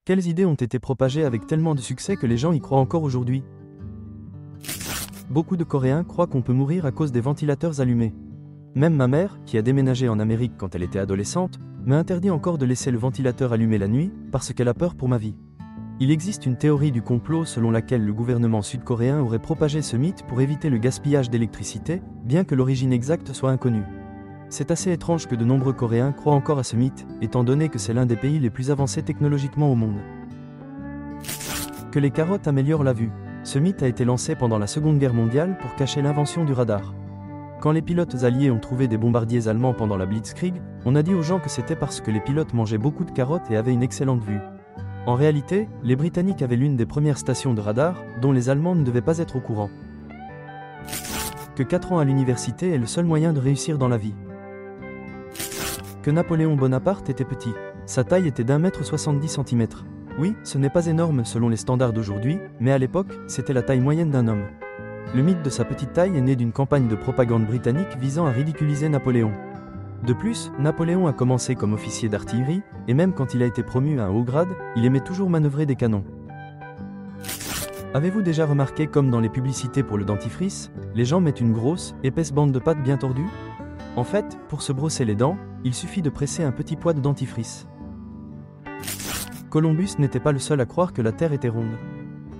Quelles idées ont été propagées avec tellement de succès que les gens y croient encore aujourd'hui? Beaucoup de Coréens croient qu'on peut mourir à cause des ventilateurs allumés. Même ma mère, qui a déménagé en Amérique quand elle était adolescente, m'a interdit encore de laisser le ventilateur allumé la nuit, parce qu'elle a peur pour ma vie. Il existe une théorie du complot selon laquelle le gouvernement sud-coréen aurait propagé ce mythe pour éviter le gaspillage d'électricité, bien que l'origine exacte soit inconnue. C'est assez étrange que de nombreux Coréens croient encore à ce mythe, étant donné que c'est l'un des pays les plus avancés technologiquement au monde. Que les carottes améliorent la vue. Ce mythe a été lancé pendant la Seconde Guerre mondiale pour cacher l'invention du radar. Quand les pilotes alliés ont trouvé des bombardiers allemands pendant la Blitzkrieg, on a dit aux gens que c'était parce que les pilotes mangeaient beaucoup de carottes et avaient une excellente vue. En réalité, les Britanniques avaient l'une des premières stations de radar, dont les Allemands ne devaient pas être au courant. Que 4 ans à l'université est le seul moyen de réussir dans la vie. Que Napoléon Bonaparte était petit. Sa taille était d'1,70 m. Oui, ce n'est pas énorme selon les standards d'aujourd'hui, mais à l'époque, c'était la taille moyenne d'un homme. Le mythe de sa petite taille est né d'une campagne de propagande britannique visant à ridiculiser Napoléon. De plus, Napoléon a commencé comme officier d'artillerie, et même quand il a été promu à un haut grade, il aimait toujours manœuvrer des canons. Avez-vous déjà remarqué comme dans les publicités pour le dentifrice, les gens mettent une grosse, épaisse bande de pâte bien tordue? En fait, pour se brosser les dents, il suffit de presser un petit poids de dentifrice. Columbus n'était pas le seul à croire que la Terre était ronde.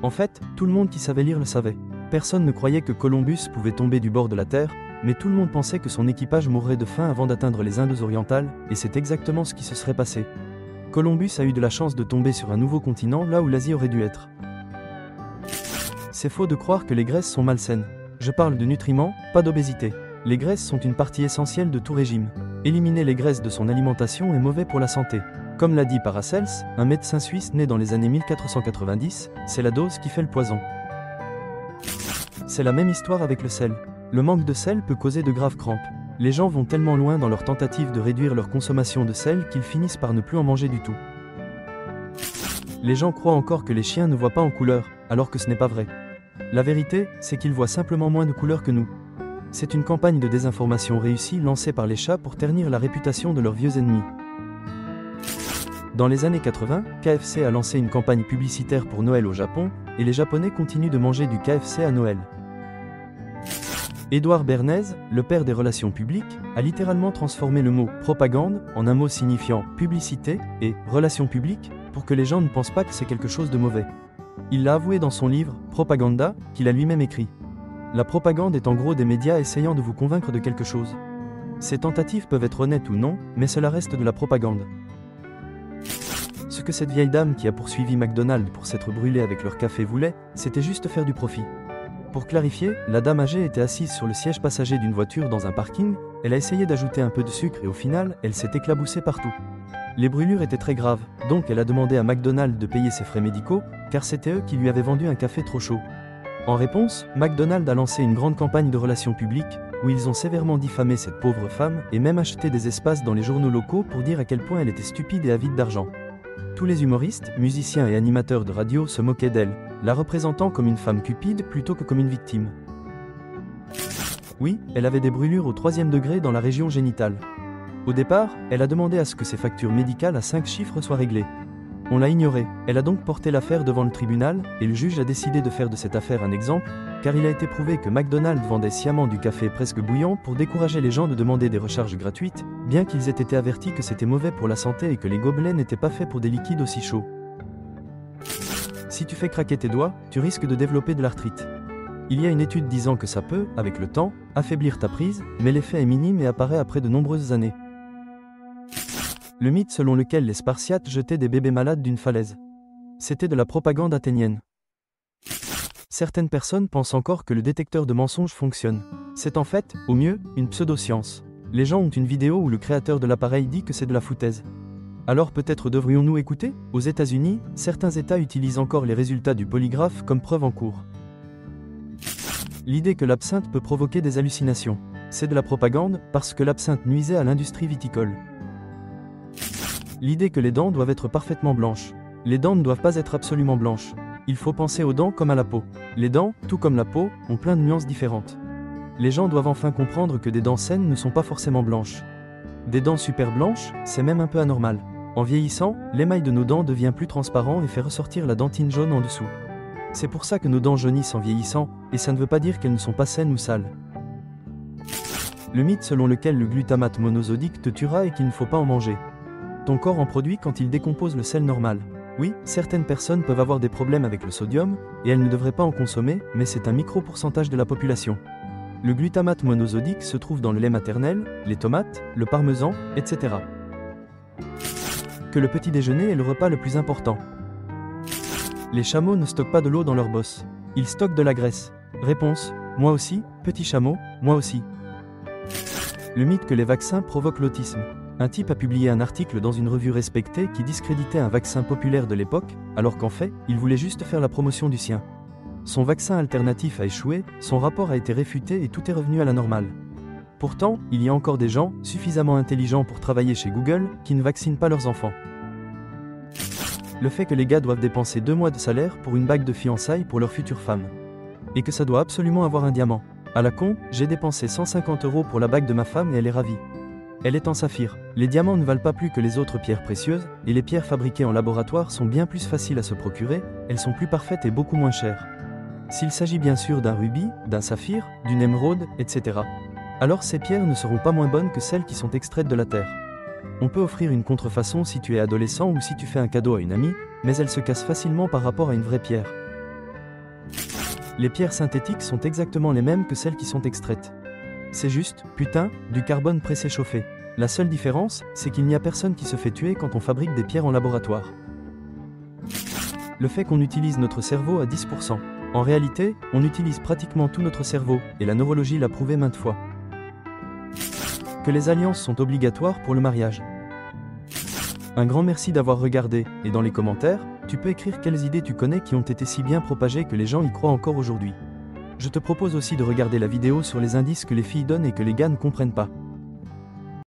En fait, tout le monde qui savait lire le savait. Personne ne croyait que Columbus pouvait tomber du bord de la Terre, mais tout le monde pensait que son équipage mourrait de faim avant d'atteindre les Indes orientales, et c'est exactement ce qui se serait passé. Columbus a eu de la chance de tomber sur un nouveau continent là où l'Asie aurait dû être. C'est faux de croire que les graisses sont malsaines. Je parle de nutriments, pas d'obésité. Les graisses sont une partie essentielle de tout régime. Éliminer les graisses de son alimentation est mauvais pour la santé. Comme l'a dit Paracels, un médecin suisse né dans les années 1490, c'est la dose qui fait le poison. C'est la même histoire avec le sel. Le manque de sel peut causer de graves crampes. Les gens vont tellement loin dans leur tentative de réduire leur consommation de sel qu'ils finissent par ne plus en manger du tout. Les gens croient encore que les chiens ne voient pas en couleur, alors que ce n'est pas vrai. La vérité, c'est qu'ils voient simplement moins de couleurs que nous. C'est une campagne de désinformation réussie lancée par les chats pour ternir la réputation de leurs vieux ennemis. Dans les années 80, KFC a lancé une campagne publicitaire pour Noël au Japon, et les Japonais continuent de manger du KFC à Noël. Édouard Bernays, le père des relations publiques, a littéralement transformé le mot « propagande » en un mot signifiant « publicité » et « relations publiques » pour que les gens ne pensent pas que c'est quelque chose de mauvais. Il l'a avoué dans son livre « Propaganda » qu'il a lui-même écrit. La propagande est en gros des médias essayant de vous convaincre de quelque chose. Ces tentatives peuvent être honnêtes ou non, mais cela reste de la propagande. Ce que cette vieille dame qui a poursuivi McDonald's pour s'être brûlée avec leur café voulait, c'était juste faire du profit. Pour clarifier, la dame âgée était assise sur le siège passager d'une voiture dans un parking, elle a essayé d'ajouter un peu de sucre et au final, elle s'est éclaboussée partout. Les brûlures étaient très graves, donc elle a demandé à McDonald's de payer ses frais médicaux, car c'était eux qui lui avaient vendu un café trop chaud. En réponse, McDonald's a lancé une grande campagne de relations publiques, où ils ont sévèrement diffamé cette pauvre femme et même acheté des espaces dans les journaux locaux pour dire à quel point elle était stupide et avide d'argent. Tous les humoristes, musiciens et animateurs de radio se moquaient d'elle, la représentant comme une femme cupide plutôt que comme une victime. Oui, elle avait des brûlures au 3e degré dans la région génitale. Au départ, elle a demandé à ce que ses factures médicales à 5 chiffres soient réglées. On l'a ignorée, elle a donc porté l'affaire devant le tribunal, et le juge a décidé de faire de cette affaire un exemple, car il a été prouvé que McDonald's vendait sciemment du café presque bouillant pour décourager les gens de demander des recharges gratuites, bien qu'ils aient été avertis que c'était mauvais pour la santé et que les gobelets n'étaient pas faits pour des liquides aussi chauds. Si tu fais craquer tes doigts, tu risques de développer de l'arthrite. Il y a une étude disant que ça peut, avec le temps, affaiblir ta prise, mais l'effet est minime et apparaît après de nombreuses années. Le mythe selon lequel les Spartiates jetaient des bébés malades d'une falaise. C'était de la propagande athénienne. Certaines personnes pensent encore que le détecteur de mensonges fonctionne. C'est en fait, au mieux, une pseudo-science. Les gens ont une vidéo où le créateur de l'appareil dit que c'est de la foutaise. Alors peut-être devrions-nous écouter? Aux États-Unis, certains États utilisent encore les résultats du polygraphe comme preuve en cours. L'idée que l'absinthe peut provoquer des hallucinations. C'est de la propagande, parce que l'absinthe nuisait à l'industrie viticole. L'idée que les dents doivent être parfaitement blanches. Les dents ne doivent pas être absolument blanches. Il faut penser aux dents comme à la peau. Les dents, tout comme la peau, ont plein de nuances différentes. Les gens doivent enfin comprendre que des dents saines ne sont pas forcément blanches. Des dents super blanches, c'est même un peu anormal. En vieillissant, l'émail de nos dents devient plus transparent et fait ressortir la dentine jaune en dessous. C'est pour ça que nos dents jaunissent en vieillissant, et ça ne veut pas dire qu'elles ne sont pas saines ou sales. Le mythe selon lequel le glutamate monosodique te tuera et qu'il ne faut pas en manger. Ton corps en produit quand il décompose le sel normal. Oui, certaines personnes peuvent avoir des problèmes avec le sodium, et elles ne devraient pas en consommer, mais c'est un micro-pourcentage de la population. Le glutamate monosodique se trouve dans le lait maternel, les tomates, le parmesan, etc. Que le petit déjeuner est le repas le plus important. Les chameaux ne stockent pas de l'eau dans leur bosse. Ils stockent de la graisse. Réponse: moi aussi, petit chameau, moi aussi. Le mythe que les vaccins provoquent l'autisme. Un type a publié un article dans une revue respectée qui discréditait un vaccin populaire de l'époque, alors qu'en fait, il voulait juste faire la promotion du sien. Son vaccin alternatif a échoué, son rapport a été réfuté et tout est revenu à la normale. Pourtant, il y a encore des gens, suffisamment intelligents pour travailler chez Google, qui ne vaccinent pas leurs enfants. Le fait que les gars doivent dépenser 2 mois de salaire pour une bague de fiançailles pour leur future femme. Et que ça doit absolument avoir un diamant. À la con, j'ai dépensé 150 € pour la bague de ma femme et elle est ravie. Elle est en saphir. Les diamants ne valent pas plus que les autres pierres précieuses, et les pierres fabriquées en laboratoire sont bien plus faciles à se procurer, elles sont plus parfaites et beaucoup moins chères. S'il s'agit bien sûr d'un rubis, d'un saphir, d'une émeraude, etc. alors ces pierres ne seront pas moins bonnes que celles qui sont extraites de la terre. On peut offrir une contrefaçon si tu es adolescent ou si tu fais un cadeau à une amie, mais elle se casse facilement par rapport à une vraie pierre. Les pierres synthétiques sont exactement les mêmes que celles qui sont extraites. C'est juste, putain, du carbone pré-séchauffé. La seule différence, c'est qu'il n'y a personne qui se fait tuer quand on fabrique des pierres en laboratoire. Le fait qu'on utilise notre cerveau à 10%. En réalité, on utilise pratiquement tout notre cerveau, et la neurologie l'a prouvé maintes fois. Que les alliances sont obligatoires pour le mariage. Un grand merci d'avoir regardé, et dans les commentaires, tu peux écrire quelles idées tu connais qui ont été si bien propagées que les gens y croient encore aujourd'hui. Je te propose aussi de regarder la vidéo sur les indices que les filles donnent et que les gars ne comprennent pas.